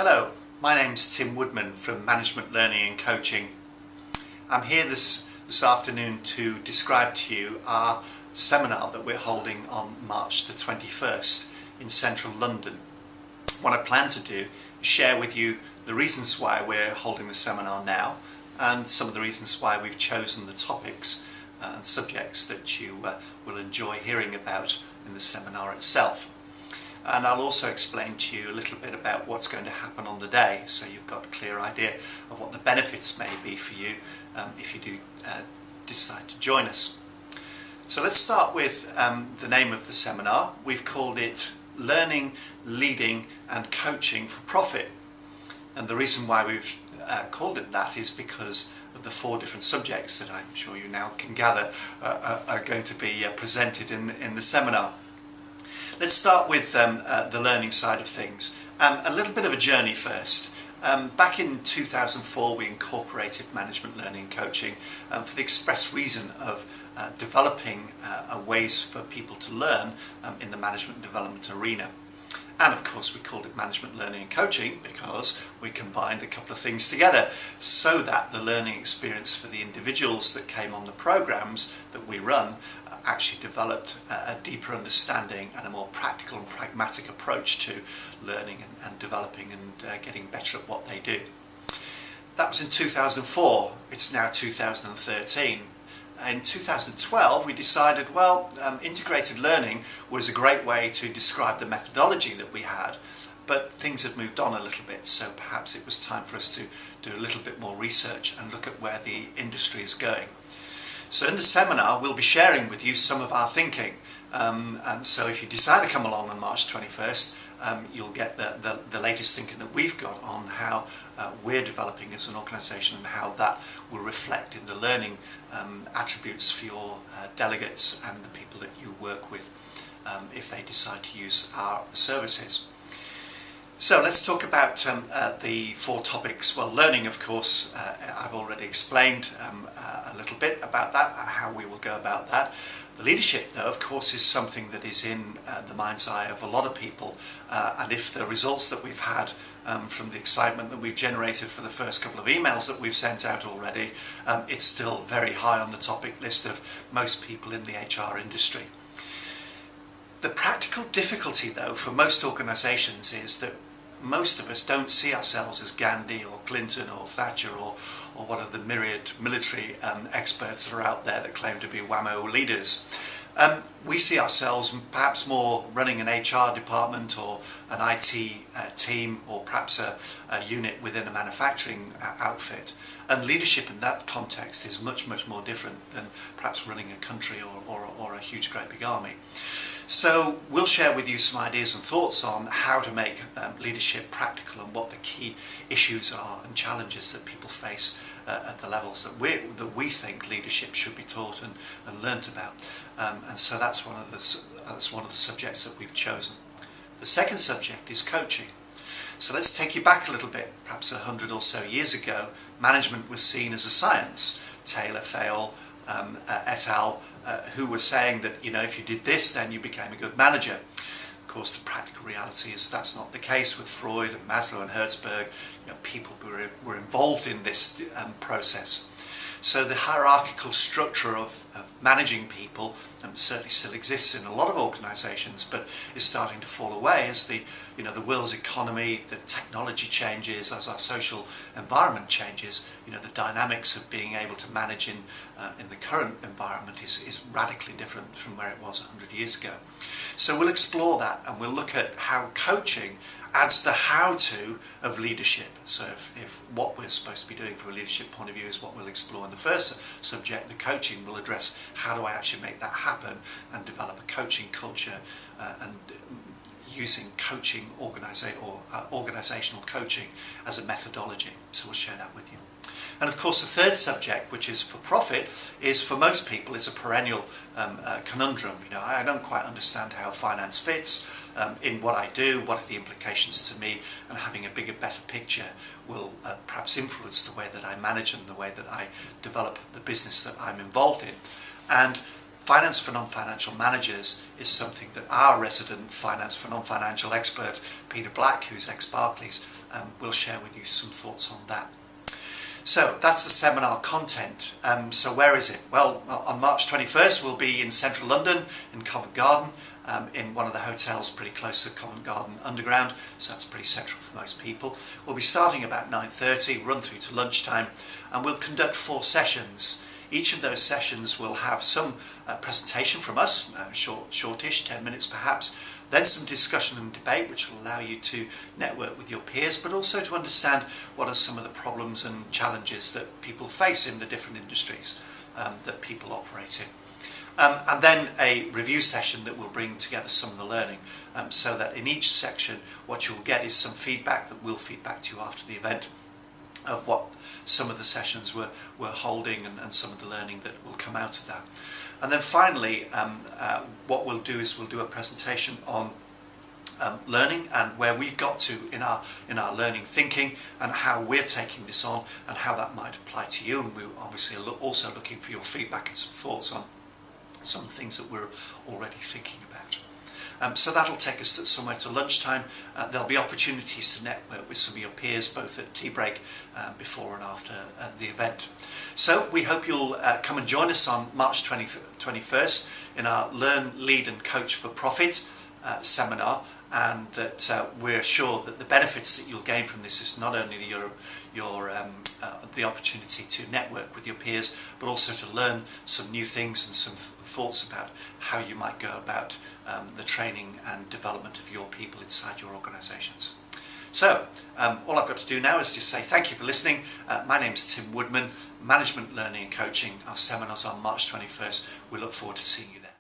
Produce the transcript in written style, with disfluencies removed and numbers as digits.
Hello, my name's Tim Woodman from Management Learning and Coaching. I'm here this afternoon to describe to you our seminar that we're holding on March the 21st in central London. What I plan to do is share with you the reasons why we're holding the seminar now and some of the reasons why we've chosen the topics and subjects that you will enjoy hearing about in the seminar itself. And I'll also explain to you a little bit about what's going to happen on the day, so you've got a clear idea of what the benefits may be for you if you do decide to join us. So let's start with the name of the seminar. We've called it Learning, Leading and Coaching for Profit. And the reason why we've called it that is because of the 4 different subjects that I'm sure you now can gather are going to be presented in the seminar. Let's start with the learning side of things. A little bit of a journey first. Back in 2004 we incorporated Management Learning and Coaching for the express reason of developing ways for people to learn in the management and development arena. And of course we called it Management Learning and Coaching because we combined a couple of things together so that the learning experience for the individuals that came on the programs that we run actually developed a deeper understanding and a more practical and pragmatic approach to learning and developing and getting better at what they do. That was in 2004. It's now 2013. In 2012 we decided, well, integrated learning was a great way to describe the methodology that we had, but things had moved on a little bit, so perhaps it was time for us to do a little bit more research and look at where the industry is going. So in the seminar we'll be sharing with you some of our thinking, and so if you decide to come along on March 21st, you'll get the latest thinking that we've got on how we're developing as an organisation and how that will reflect in the learning attributes for your delegates and the people that you work with if they decide to use our services. So let's talk about the 4 topics. Well, learning, of course, I've already explained a little bit about that and how we will go about that. The leadership, though, of course, is something that is in the mind's eye of a lot of people, and if the results that we've had from the excitement that we've generated for the first couple of emails that we've sent out already, it's still very high on the topic list of most people in the HR industry. The practical difficulty, though, for most organisations is that most of us don't see ourselves as Gandhi or Clinton or Thatcher or one of the myriad military experts that are out there that claim to be whammo leaders. We see ourselves perhaps more running an HR department or an IT team or perhaps a unit within a manufacturing outfit. And leadership in that context is much more different than perhaps running a country or a huge great big army. So we'll share with you some ideas and thoughts on how to make leadership practical and what the key issues are and challenges that people face at the levels that we think leadership should be taught and learnt about. And so that's one of the subjects that we've chosen. The second subject is coaching. So let's take you back a little bit. Perhaps 100 or so years ago, management was seen as a science. Taylor, Fayol, et al., who were saying that, you know, if you did this then you became a good manager. Of course the practical reality is that's not the case with Freud and Maslow and Herzberg. You know, people were involved in this process. So the hierarchical structure of managing people certainly still exists in a lot of organisations, but is starting to fall away as the world's economy, the technology changes, as our social environment changes. You know, the dynamics of being able to manage in the current environment is radically different from where it was 100 years ago. So we'll explore that and we'll look at how coaching adds the how-to of leadership. So if what we're supposed to be doing from a leadership point of view is what we'll explore in the first subject, the coaching will address how do I actually make that happen and develop a coaching culture and using coaching organisational coaching as a methodology. So we'll share that with you. And of course the third subject, which is for profit, is for most people it's a perennial conundrum. You know, I don't quite understand how finance fits in what I do, what are the implications to me, and having a bigger, better picture will perhaps influence the way that I manage and the way that I develop the business that I'm involved in. And finance for non-financial managers is something that our resident finance for non-financial expert, Peter Black, who's ex-Barclays, will share with you some thoughts on that. So that's the seminar content. So where is it? Well, on March 21st we'll be in central London in Covent Garden, in one of the hotels pretty close to Covent Garden Underground, so that's pretty central for most people. We'll be starting about 9:30, run through to lunchtime, and we'll conduct 4 sessions. Each of those sessions will have some presentation from us, shortish, 10 minutes perhaps, then some discussion and debate which will allow you to network with your peers, but also to understand what are some of the problems and challenges that people face in the different industries that people operate in. And then a review session that will bring together some of the learning, so that in each section what you'll get is some feedback that we'll feed back to you after the event of what some of the sessions were holding and some of the learning that will come out of that. And then finally, what we'll do is we'll do a presentation on learning and where we've got to in our learning thinking and how we're taking this on and how that might apply to you. And we're obviously also looking for your feedback and some thoughts on some things that we're already thinking about. So that'll take us somewhere to lunchtime. There'll be opportunities to network with some of your peers, both at tea break, before and after the event. So we hope you'll come and join us on March 21st in our Learn, Lead and Coach for Profit seminar, and that we're sure that the benefits that you'll gain from this is not only the opportunity to network with your peers, but also to learn some new things and some thoughts about how you might go about the training and development of your people inside your organisations. So all I've got to do now is just say thank you for listening. My name's Tim Woodman, Management Learning and Coaching. Our seminar's on March 21st. We look forward to seeing you there.